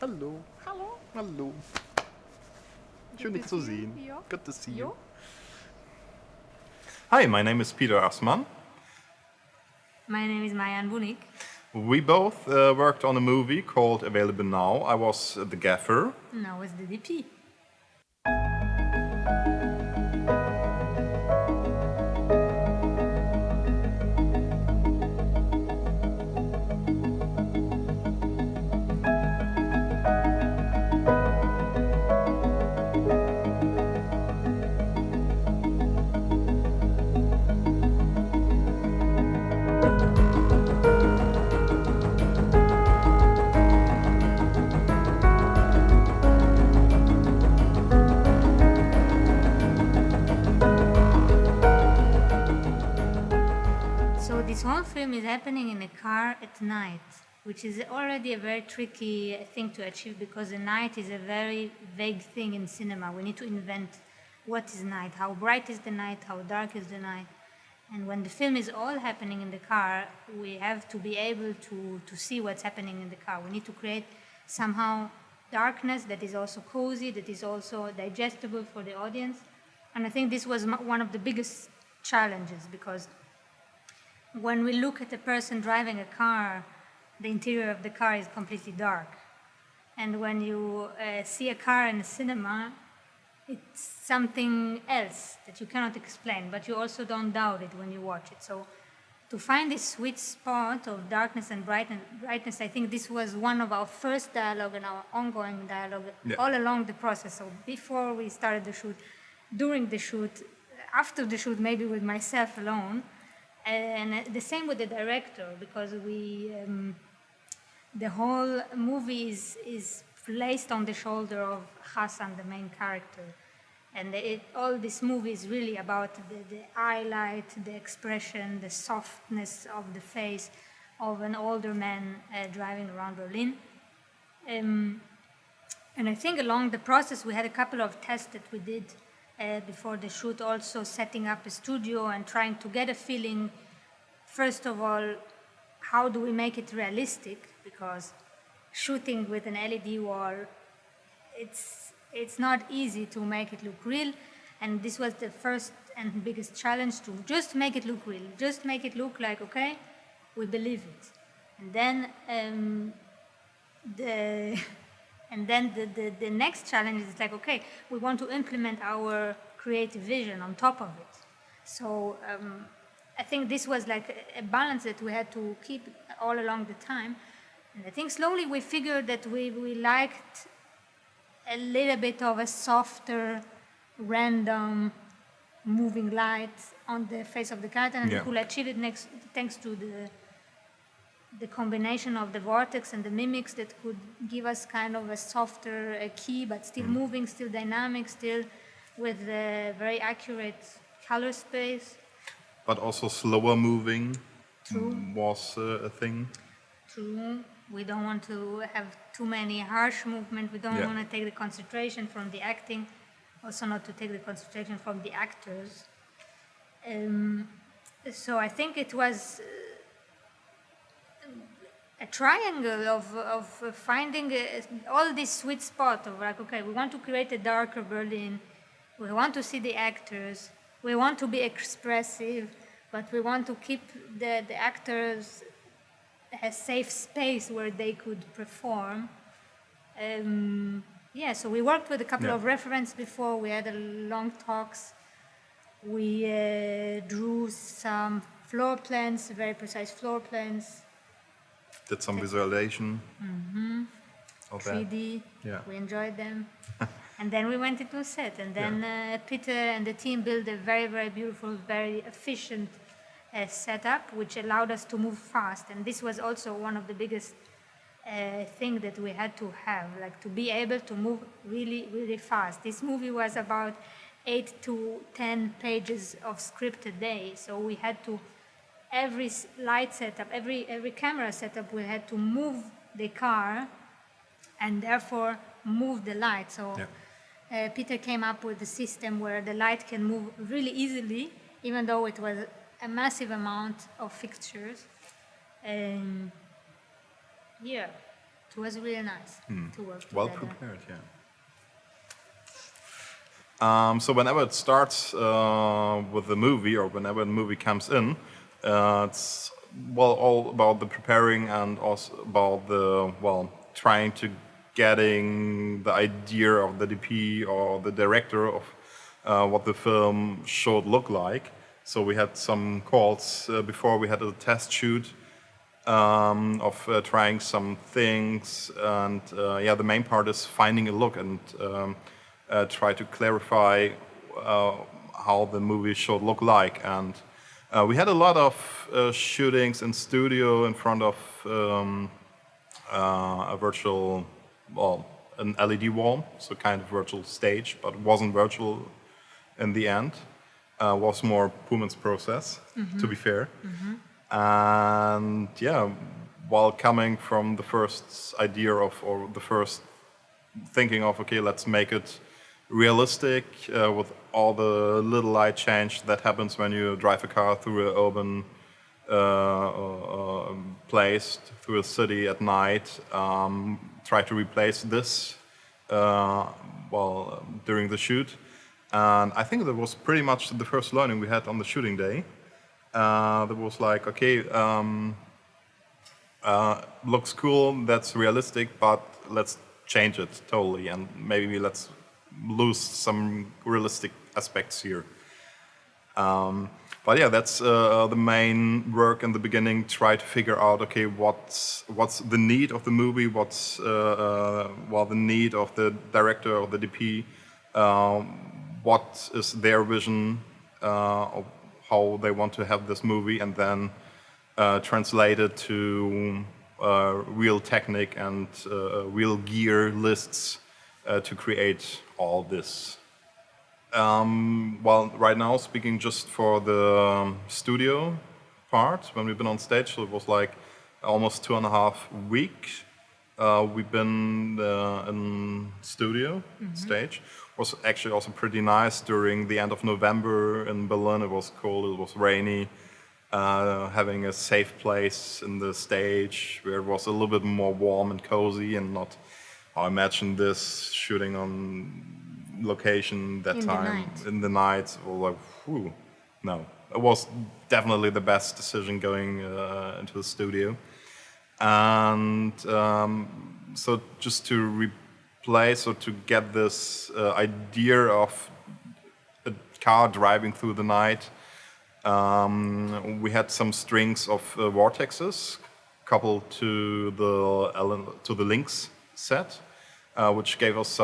Hallo. Hallo. Hallo. Schön, dich zu sehen. Good to see you. Hi, my name is Peter Assmann. My name is Maayane Bouhnik. We both worked on a movie called Available Now. I was the gaffer. And I was the DP. So this whole film is happening in a car at night, which is already a very tricky thing to achieve because the night is a very vague thing in cinema. We need to invent what is night, how bright is the night, how dark is the night. And when the film is all happening in the car, we have to be able to see what's happening in the car. We need to create somehow darkness that is also cozy, that is also digestible for the audience. And I think this was one of the biggest challenges because when we look at a person driving a car, the interior of the car is completely dark. And when you see a car in a cinema, it's something else that you cannot explain, but you also don't doubt it when you watch it. So to find this sweet spot of darkness and brightness, I think this was one of our first dialogue and our ongoing dialogue all along the process. So before we started the shoot, during the shoot, after the shoot, maybe with myself alone, and the same with the director, because the whole movie is placed on the shoulder of Hassan, the main character. And all this movie is really about the highlight, the expression, the softness of the face of an older man driving around Berlin. And I think along the process, we had a couple of tests that we did before the shoot, also setting up a studio and trying to get a feeling, first of all, how do we make it realistic? Because shooting with an LED wall, it's not easy to make it look real. And this was the first and biggest challenge, to just make it look real, just make it look like, okay, we believe it. And then the next challenge is like, okay, we want to implement our creative vision on top of it. So I think this was like a balance that we had to keep all along the time. And I think slowly we figured that we liked a little bit of a softer, random, moving light on the face of the character, and we could achieve it thanks to the combination of the vortex and the mimics that could give us kind of a softer key, but still moving, still dynamic, still with a very accurate color space. But also slower moving was a thing. True. We don't want to have too many harsh movements. We don't want to take the concentration from the acting, also not to take the concentration from the actors. So I think it was a triangle of finding all this sweet spot of like, okay, we want to create a darker Berlin, we want to see the actors, we want to be expressive, but we want to keep the actors a safe space where they could perform. So we worked with a couple of references before. We had long talks. We drew some floor plans, very precise floor plans. Did some visualization of 3D. Yeah. We enjoyed them. And then we went into a set. And then Peter and the team built a very, very beautiful, very efficient setup, which allowed us to move fast. And this was also one of the biggest thing that we had to have, like to be able to move really, really fast. This movie was about 8 to 10 pages of script a day. So we had to, every light setup, every camera setup, we had to move the car and therefore move the light. So Peter came up with a system where the light can move really easily, even though it was a massive amount of fixtures. It was really nice to work Well together. prepared, yeah. So whenever it starts with the movie, or whenever the movie comes in, it's all about the preparing and also about the trying to getting the idea of the DP or the director of what the film should look like. So we had some calls before we had a test shoot of trying some things, and the main part is finding a look and try to clarify how the movie should look like. And we had a lot of shootings in studio in front of a virtual, an LED wall, so kind of virtual stage, but wasn't virtual in the end. Was more Pullman's process, to be fair. And while coming from the first idea of, or the first thinking of, okay, let's make it realistic with all the little light change that happens when you drive a car through an urban place, through a city at night. Try to replace this during the shoot. And I think that was pretty much the first learning we had on the shooting day. That was like, okay, looks cool, that's realistic, but let's change it totally, and maybe let's lose some realistic aspects here. But yeah, that's the main work in the beginning. Try to figure out, okay, what's the need of the movie, what's the need of the director or the DP, what is their vision of how they want to have this movie, and then translate it to real technique and real gear lists to create all this. Right now, speaking just for the studio part, when we've been on stage, so it was like almost 2.5 weeks. We've been in studio stage. Was actually also pretty nice during the end of November in Berlin. It was cold, it was rainy. Having a safe place in the stage where it was a little bit more warm and cozy, and not, I imagine this shooting on location that time in the night. Like, whew, no, it was definitely the best decision going into the studio. And so just to replace or to get this idea of a car driving through the night, we had some strings of vortexes coupled to the links set, which gave us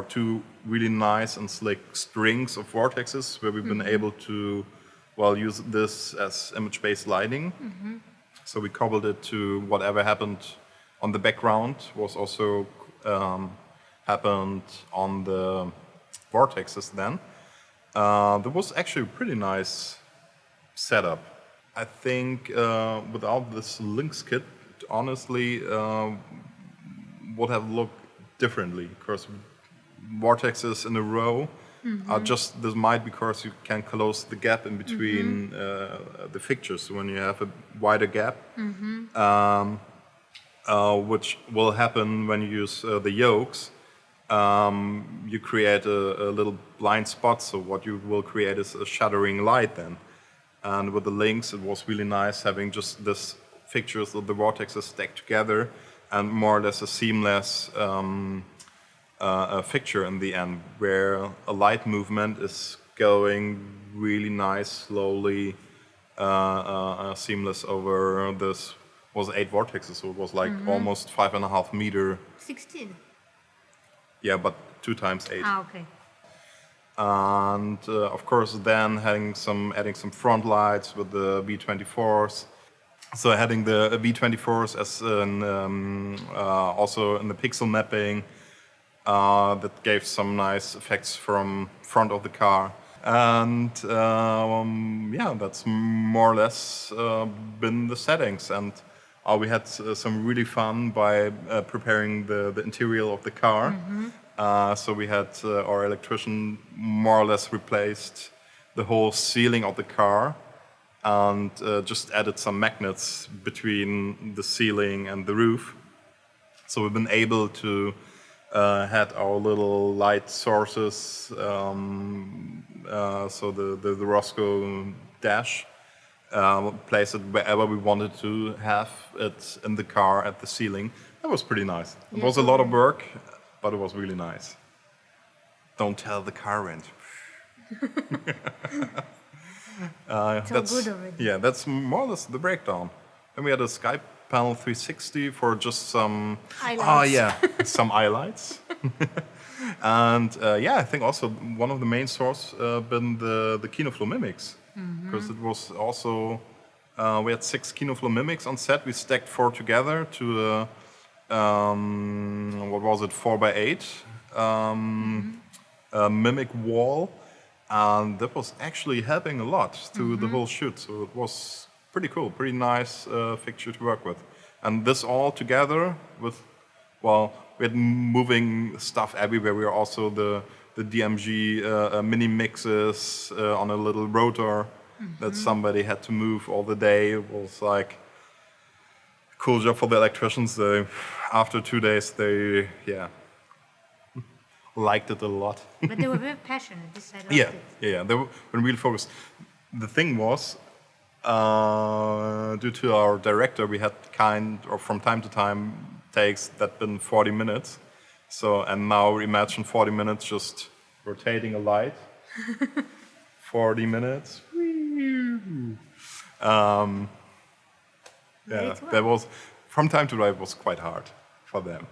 two really nice and slick strings of vortexes where we've been able to use this as image-based lighting. So we coupled it to whatever happened on the background was also happened on the vortexes then. There was actually a pretty nice setup. I think without this links kit, honestly, would have looked differently, because vortexes in a row are just, this might because you can close the gap in between the fixtures when you have a wider gap, which will happen when you use the yokes. You create a little blind spot, so what you will create is a shuddering light then. And with the links, it was really nice having just this fixtures of the vortexes stacked together and more or less a seamless fixture in the end, where a light movement is going really nice, slowly, seamless over this. Was 8 vortexes, so it was like almost 5.5 meter. 16. Yeah, but 2 times 8. Okay. And of course, then adding some front lights with the V24s. So having the V24s as also in the pixel mapping, that gave some nice effects from front of the car. And that's more or less been the settings. And we had some really fun by preparing the interior of the car. So we had our electrician more or less replaced the whole ceiling of the car and just added some magnets between the ceiling and the roof. So we've been able to had our little light sources, so the Roscoe dash, place it wherever we wanted to have it in the car at the ceiling. That was pretty nice. It Yeah, was a lot of totally. work, but it was really nice. Don't tell the car rent. So good already. Yeah, that's more or less the breakdown. Then we had a Skype panel 360 for just some Highlights. some highlights. And yeah, I think also one of the main source been the Kinoflow mimics, because it was also we had 6 Kinoflow mimics on set. We stacked 4 together to what was it, 4x8 mimic wall, and that was actually helping a lot to the whole shoot. So it was pretty cool, pretty nice fixture to work with. And this all together with, well, we had moving stuff everywhere. We were also the DMG mini mixes on a little rotor that somebody had to move all the day. It was like a cool job for the electricians. After 2 days, they liked it a lot. But they were very passionate. This I liked Yeah, it. yeah, they were really focused. The thing was, due to our director, we had from time to time takes that been 40 minutes. So, and now imagine 40 minutes just rotating a light. 40 minutes. Yeah, that was, from time to time, it was quite hard for them.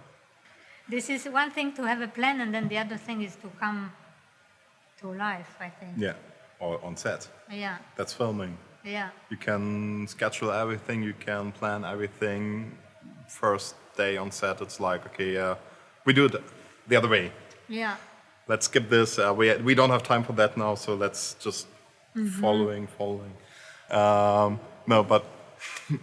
This is one thing to have a plan, and then the other thing is to come to life, I think. Yeah, or on set. Yeah, That's filming. yeah, You can schedule everything, you can plan everything. First day on set, it's like, okay, we do it the other way. yeah. Let's skip this. We don't have time for that now, so let's just following. No, but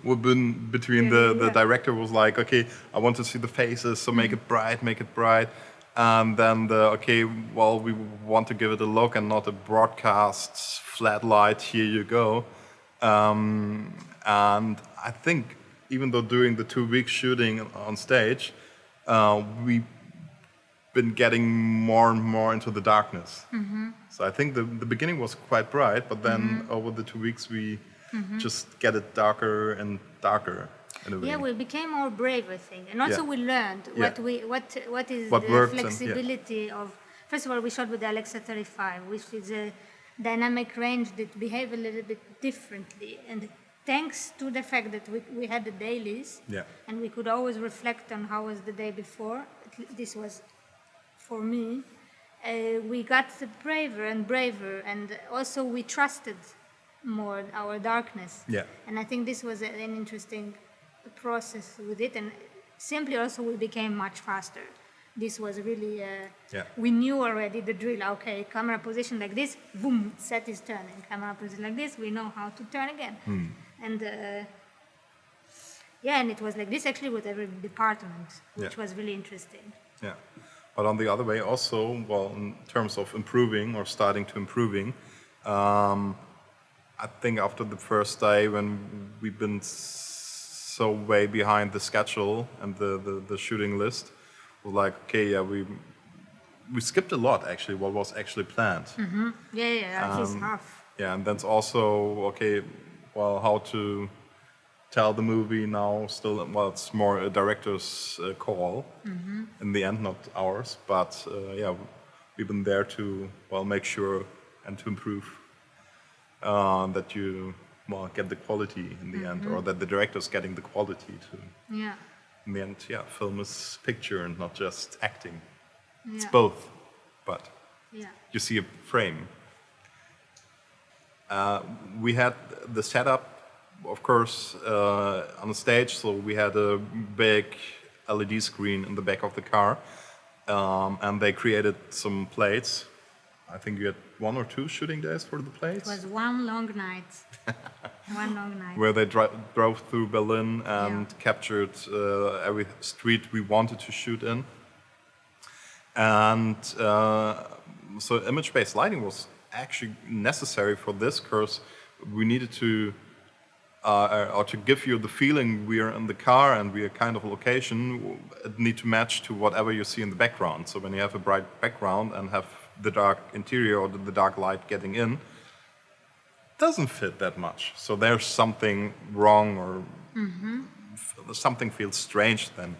we've been between the director was like, okay, I want to see the faces, so make it bright. And then we want to give it a look and not a broadcast flat light, here you go. And I think even though during the 2 weeks shooting on stage, we've been getting more and more into the darkness. So I think the beginning was quite bright, but then over the 2 weeks we just get it darker and darker in a way. Yeah, we became more brave, I think, and also Yeah. we learned Yeah. what is What the works and- flexibility of. First of all, we shot with the Alexa 35, which is a dynamic range that behave a little bit differently, and thanks to the fact that we had the dailies, Yeah. and we could always reflect on how was the day before. This was, for me, we got braver and braver, and also we trusted more our darkness. Yeah. And I think this was an interesting process with it, and simply also we became much faster. This was really, we knew already the drill. Okay, camera position like this, boom, set is turning. Camera position like this, we know how to turn again. And and it was like this actually with every department, which was really interesting. Yeah, but on the other way also, well, in terms of improving or starting to improving, I think after the first day when we've been so way behind the schedule and the shooting list, we're like, okay, yeah, we skipped a lot actually, what was actually planned. At least half. Yeah, and that's also, okay, well, how to tell the movie now still, well, it's more a director's call in the end, not ours, but we've been there to, well, make sure and to improve that you, well, get the quality in the end, or that the director's getting the quality to, in the end, film is picture and not just acting. It's both, but you see a frame. We had the setup, of course, on the stage, so we had a big LED screen in the back of the car, and they created some plates. I think you had 1 or 2 shooting days for the plates. It was one long night. One long night. Where they drove through Berlin and captured every street we wanted to shoot in. And so image-based lighting was actually necessary for this, because we needed to or to give you the feeling we are in the car and we are kind of a location, it need to match to whatever you see in the background. So when you have a bright background and have the dark interior or the dark light getting in, doesn't fit that much. So there's something wrong or something feels strange then.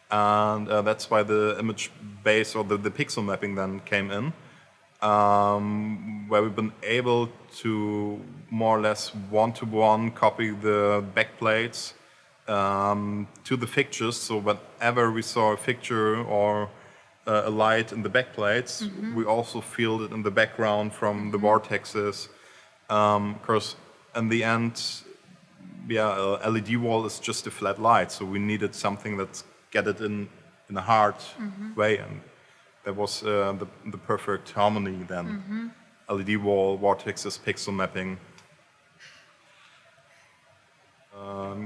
And that's why the image base or the pixel mapping then came in, where we've been able to more or less one-to-one copy the backplates to the fixtures. So whenever we saw a fixture or a light in the backplates, we also feel it in the background from the vortexes. Because in the end, a LED wall is just a flat light, so we needed something that's get it in a hard way, and that was the perfect harmony then. LED wall, vortexes, pixel mapping.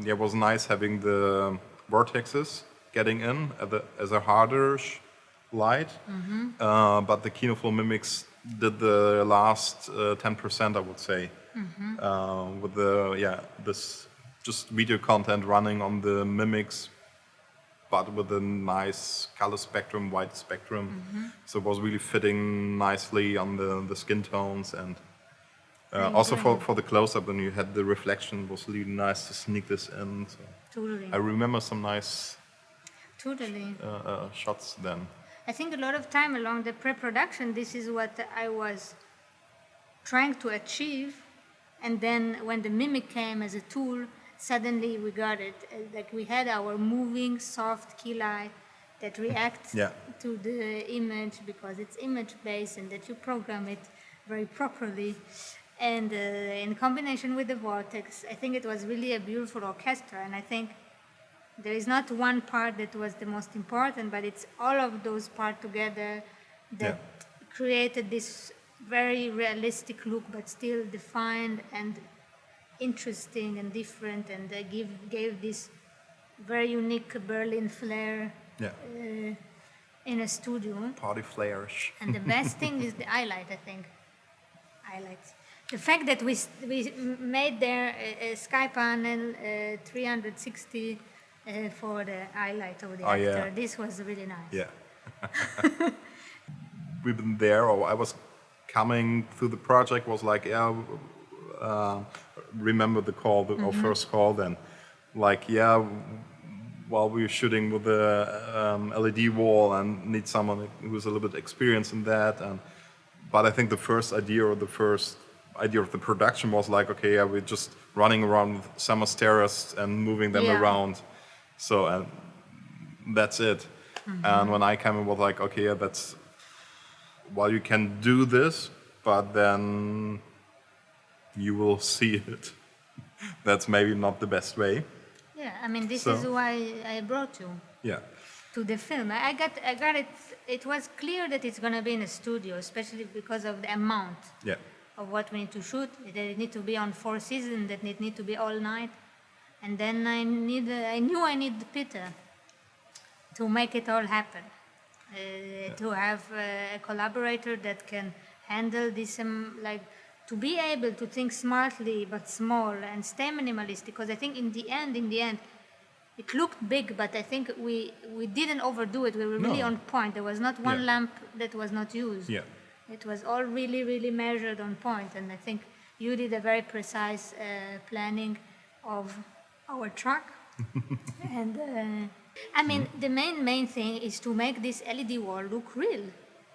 It was nice having the vortexes getting in as a harder light, but the Kinoflow Mimics did the last 10%, I would say, with this just video content running on the Mimics, but with a nice color spectrum, white spectrum. So it was really fitting nicely on the skin tones, and also for the close-up when you had the reflection, it was really nice to sneak this in. So Totally. I remember some nice Totally. shots then. I think a lot of time along the pre-production, this is what I was trying to achieve. And then when the Mimic came as a tool, suddenly we got it. Like we had our moving, soft key light that reacts to the image because it's image-based and that you program it very properly. And in combination with the vortex, I think it was really a beautiful orchestra. And I think there is not one part that was the most important, but it's all of those parts together that created this very realistic look, but still defined and interesting and different, and gave this very unique Berlin flair in a studio. Party flares. And the best thing is the highlight, I think. Highlights. The fact that we made there a sky panel 360 for the highlight of the actor. This was really nice. Yeah. We've been there, or I was coming through the project, was like, remember the call, our first call then. Like, while we were shooting with the LED wall and need someone who's a little bit experienced in that. But I think the first idea of the production was like, okay, we're just running around with Summer's terrace and moving them around. So that's it. And when I came in, was like, okay, that's, well, you can do this, but then you will see it. That's maybe not the best way. Yeah, I mean, this is why I brought you to the film. I got it. It was clear that it's going to be in a studio, especially because of the amount of what we need to shoot. It need to be on 4 seasons, that it need to be all night. And then I knew I need Peter to make it all happen. To have a collaborator that can handle this, to be able to think smartly but small and stay minimalist. Because I think in the end, it looked big, but I think we didn't overdo it. We were really on point. There was not one lamp that was not used. Yeah. It was all really, really measured on point. And I think you did a very precise planning of our truck. And I mean, the main thing is to make this LED wall look real.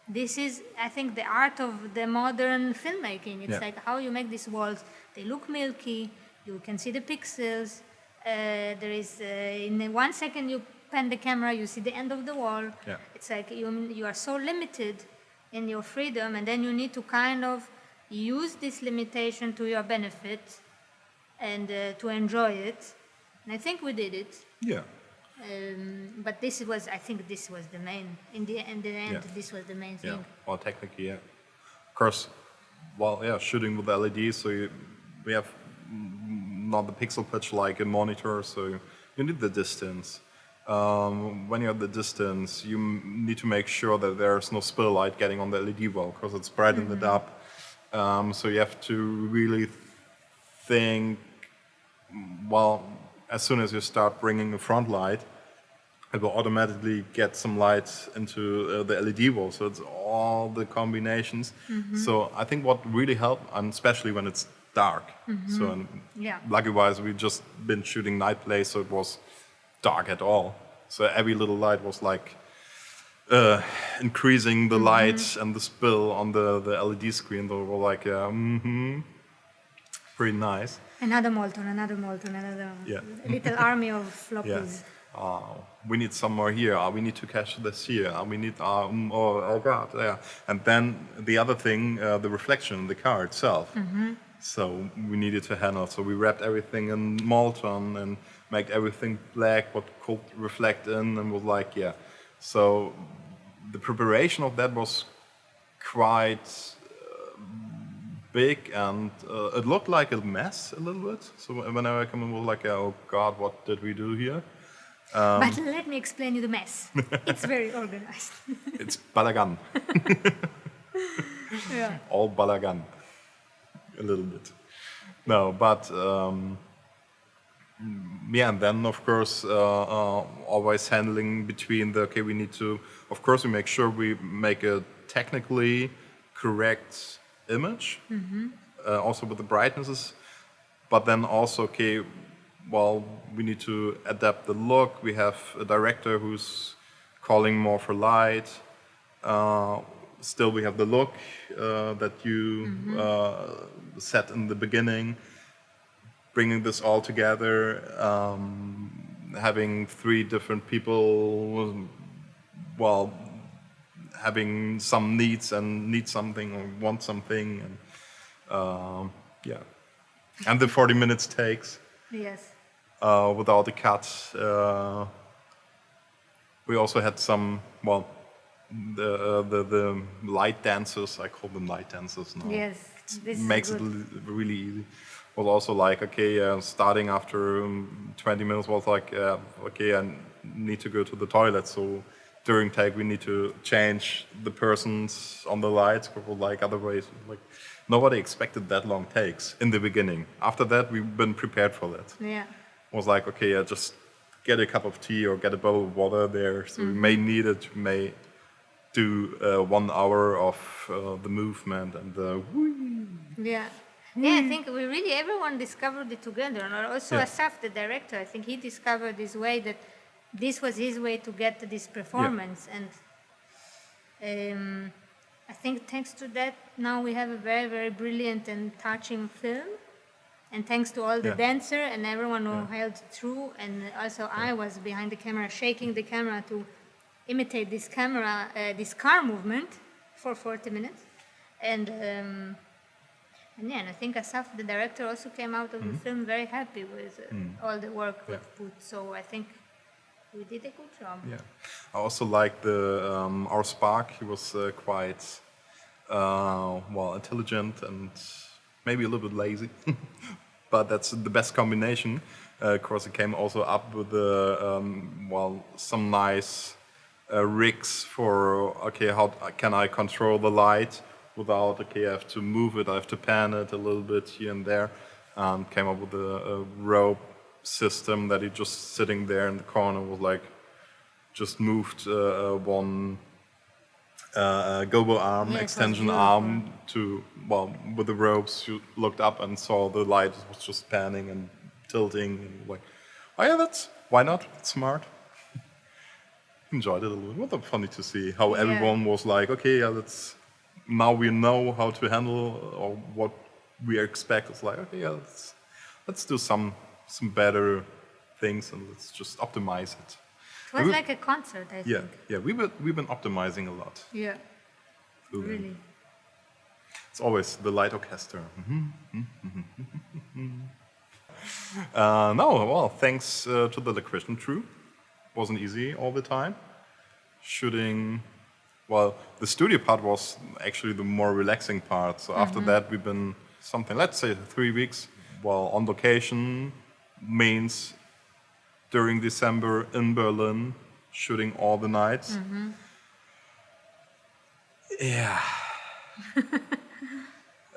This is, I think, the art of the modern filmmaking. It's like how you make these walls. They look milky. You can see the pixels. There is, in 1 second you pan the camera, you see the end of the wall. Yeah. It's like you are so limited in your freedom, and then you need to kind of use this limitation to your benefit and to enjoy it. And I think we did it. Yeah. But I think this was the main, in the end, this was the main thing. Well, technically, of course, shooting with LEDs, so we have not the pixel pitch like a monitor, so you need the distance. When you have the distance, you need to make sure that there's no spill light getting on the LED wall, because it's bright in the DoP. So you have to really think well, as soon as you start bringing a front light, it will automatically get some light into the LED wall. So it's all the combinations. So I think what really helped, and especially when it's dark. So Yeah. lucky-wise, we just been shooting night play, so it was dark at all. So every little light was like increasing the light and the spill on the LED screen. They were like, pretty nice. Another Molten, another Yeah. little army of Yeah. floppies. We need some more here. We need to catch this here. We need, oh God, yeah. And then the other thing, the reflection in the car itself. So we needed to handle. So we wrapped everything in molten and made everything black, what could reflect in, and was like, yeah. So the preparation of that was quite big, and it looked like a mess a little bit. So whenever I come in, was like, oh God, what did we do here? But let me explain you the mess. It's very organized. It's balagan. Yeah. All balagan. A little bit. No, but yeah, and then of course always handling between the, okay, we need to, of course we make sure we make a technically correct image, also with the brightnesses, but then also, okay, well, we need to adapt the look. We have a director who's calling more for light. Still, we have the look that you set in the beginning. Bringing this all together, having 3 different people, well, having some needs and need something or want something, and yeah, and the 40 minutes takes. Yes. Without the cut. We also had some, well, the light dancers. I call them light dancers now. Yes. This Makes is it good. really easy. Was also like, okay, starting after 20 minutes was like, okay, I need to go to the toilet. So during take we need to change the persons on the lights, like otherwise, like nobody expected that long takes in the beginning. After that, we've been prepared for that. Yeah. Was like, okay, just get a cup of tea or get a bowl of water there. So we may need it, we may do 1 hour of the movement and the whee. Yeah. Yeah, I think everyone discovered it together. And also Yeah. Asaf, the director, I think he discovered this way that this was his way to get to this performance. And I think thanks to that, now we have a very, very brilliant and touching film. And thanks to all the Yeah. dancer and everyone who held true. And also I was behind the camera, shaking the camera to imitate this car movement for 40 minutes. And yeah, and I think Asaf, the director, also came out of the film very happy with all the work we've put. So I think we did a good job. Yeah, I also like our Spark. He was quite well, intelligent and maybe a little bit lazy, but that's the best combination. Of course, he came also up with well, some nice rigs for, okay, how can I control the light without, okay, I have to move it, I have to pan it a little bit here and there, and came up with a rope system that he just sitting there in the corner was like, just moved one gobo arm, Yes, extension that's arm to, well, with the ropes, you looked up and saw the light was just panning and tilting, and like, oh yeah, why not? It's smart. Enjoyed it a little bit. It was funny to see how everyone was like, okay, yeah, now we know how to handle or what we expect. It's like, okay, yeah, let's do some better things and let's just optimize it. It was like a concert, I think. Yeah, we've been optimizing a lot. Yeah, Through really. It's always the light orchestra. No, well, thanks to the electrician crew. Wasn't easy all the time. Shooting, well, the studio part was actually the more relaxing part. So after that, we've been something, let's say 3 weeks, well, on location, means during December in Berlin, shooting all the nights. Yeah.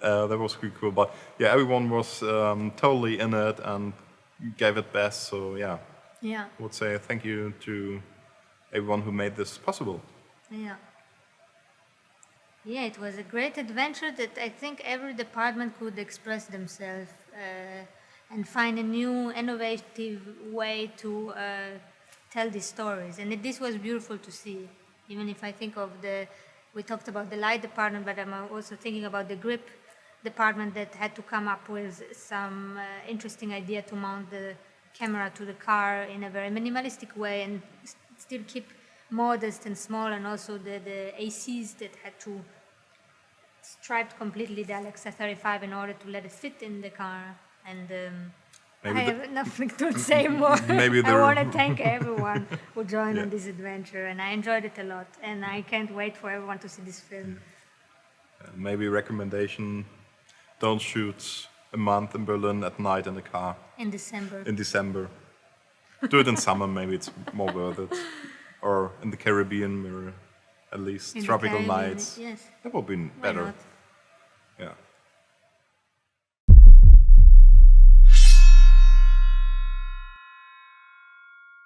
That was pretty cool. But yeah, everyone was totally in it, and gave it best. So yeah, Yeah. I would say thank you to everyone who made this possible. Yeah. Yeah, it was a great adventure that I think every department could express themselves and find a new, innovative way to tell these stories. And this was beautiful to see. Even if I think of we talked about the light department, but I'm also thinking about the grip department that had to come up with some interesting idea to mount the camera to the car in a very minimalistic way and still keep modest and small, and also the ACs that had to striped completely the Alexa 35 in order to let it fit in the car. And I Maybe have nothing to say more. maybe I want to thank everyone who joined Yeah. on this adventure, and I enjoyed it a lot. And I can't wait for everyone to see this film. maybe recommendation: don't shoot a month in Berlin at night in the car In December. in December. Do it in summer, maybe it's more worth it. Or in the Caribbean, where at least In the tropical Caribbean, nights. yes. That would be Why better. not? Yeah.